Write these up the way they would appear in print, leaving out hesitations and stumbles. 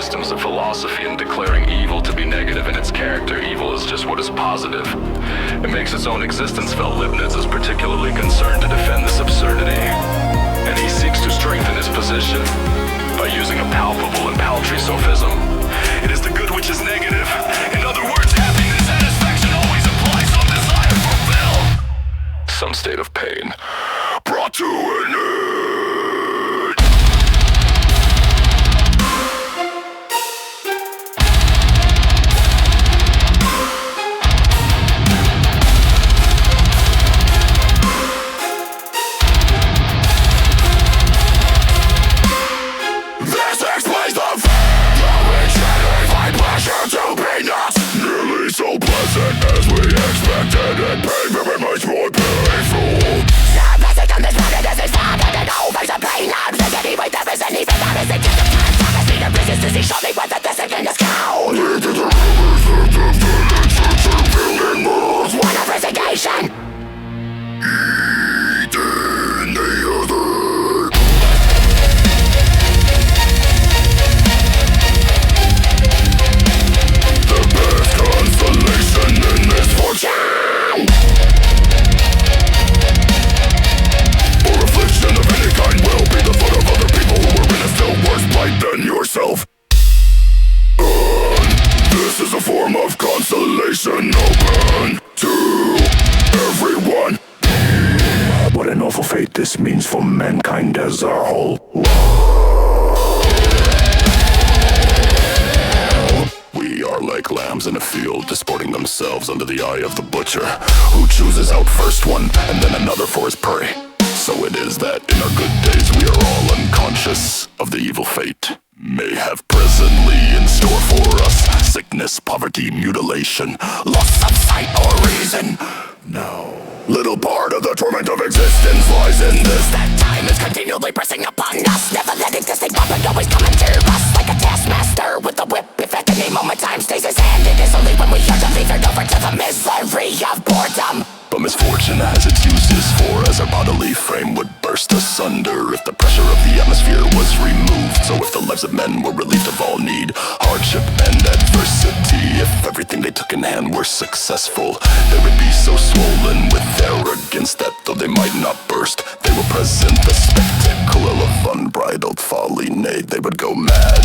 systems of philosophy and declaring evil to be negative in its character. Evil is just what is positive. It makes its own existence felt. Leibniz is particularly concerned to defend this absurdity, and he seeks to strengthen his position by using a palpable and paltry sophism. It is the good which is negative. In other words, happiness, satisfaction always implies some desire to fulfill some state of pain brought to an end. As we expected, and pain very much more painful. Basic on this planet is extended and always a pain. I'm thinking with there isn't even that is it. Just a time, time has been a business to see. Show me what the second is count. One of resignation. Eating the other. The best consolation in misfortune, or affliction of any kind, will be the thought of other people who are in a still worse plight than yourself. This is a form of consolation open to everyone. What an awful fate this means for mankind as a whole. We are like lambs in a field, disporting themselves under the eye of the butcher, who chooses out first one and then another for his prey. So it is that in our good days we are all unconscious of the evil fate may have presently in store for us. Sickness, poverty, mutilation, loss of sight or reason. No. Little part of the torment of existence lies in this, that time is continually pressing upon us, never letting this thing pop and always coming to us like a taskmaster with a whip. If at any moment time stays his hand, it is only when we are delivered over to the misery of boredom. But misfortune has its uses, for as our bodily frame would burst asunder if the pressure of the atmosphere was removed. So if the lives of men were relieved of all need, hardship and adversity, if everything they took in hand were successful, they would be so swollen with arrogance that though they might not burst, they will present the spectacle of unbridled folly. Nay, they would go mad.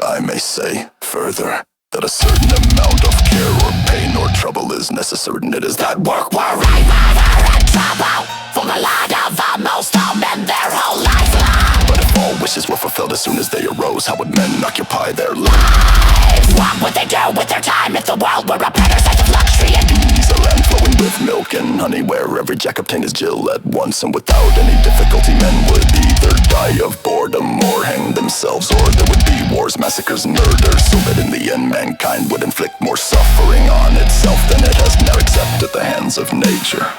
I may say further that a certain amount of care or pain or trouble is necessary, and it is that work where I rather and trouble for the lot of most all men their whole life long. But if all wishes were fulfilled as soon as they arose, how would men occupy their lives? What would they do with their time if the world were a parasite of luxury and ease, a land flowing with milk and honey, where every jack obtained his Jill at once, and without any difficulty men would either die of boredom or hang themselves, or there would be wars, massacres, and murders, so that in the end mankind would inflict more suffering on itself than it has now, except at the hands of nature.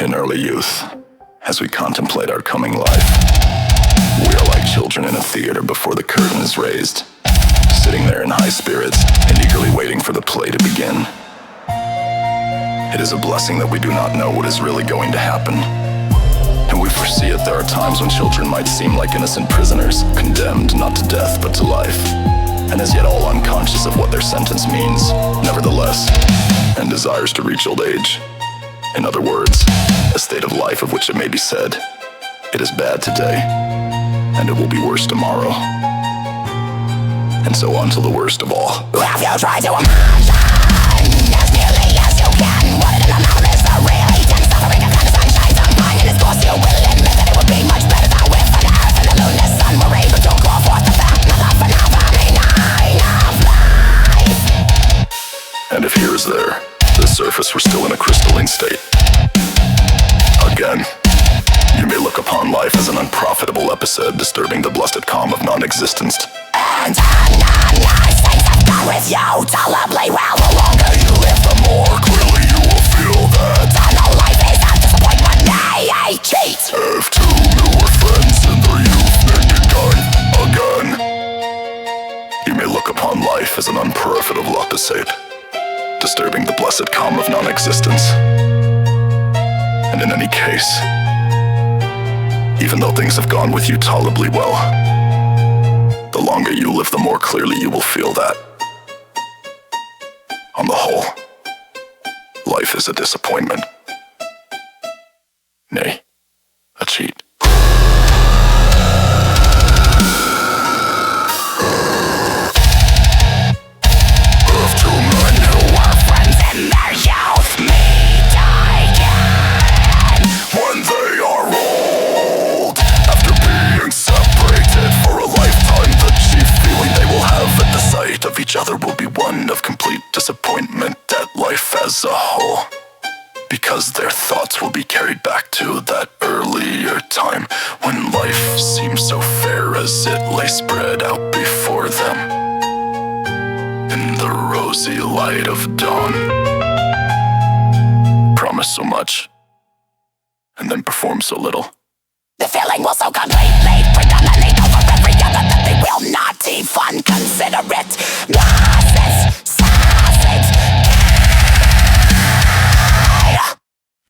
In early youth, as we contemplate our coming life, we are like children in a theater before the curtain is raised, sitting there in high spirits and eagerly waiting for the play to begin. It is a blessing that we do not know what is really going to happen, and we foresee it. There are times when children might seem like innocent prisoners, condemned not to death but to life, and as yet all unconscious of what their sentence means, nevertheless, and desires to reach old age. In other words, a state of life of which it may be said, it is bad today, and it will be worse tomorrow, and so on till the worst of all. Have you tried to imagine as nearly as you can what an anonymous real intense suffering of kind of sunshine on mine, and of course you will admit that it would be much better that with an earth and the moon and sun were able to call forth the fountain of the phenomenon of life. And if here is there, the surface were still in a crystalline state, again, you may look upon life as an unprofitable episode, disturbing the blessed calm of non-existence. And nice things have gone with you tolerably well. The longer you live, the more Clearly you will feel that eternal life is a disappointment, nay, a cheat. Have two newer friends in their youth naked kind again. You may look upon life as an unprofitable episode, disturbing the blessed calm of non-existence. And in any case, even though things have gone with you tolerably well, The longer you live, the more clearly you will feel that. On the whole, life is a disappointment. Nay, a cheat. Of two men who were friends in their youth meet again when they are old. After being separated for a lifetime, the chief feeling they will have at the sight of each other will be one of complete disappointment at life as a whole. Because their thoughts will be carried back to that earlier time when life seemed so fair as it lay spread out before them in the rosy light of dawn. Promise so much and then perform so little. The feeling will so completely predominate over every other that they will not even consider it. Masses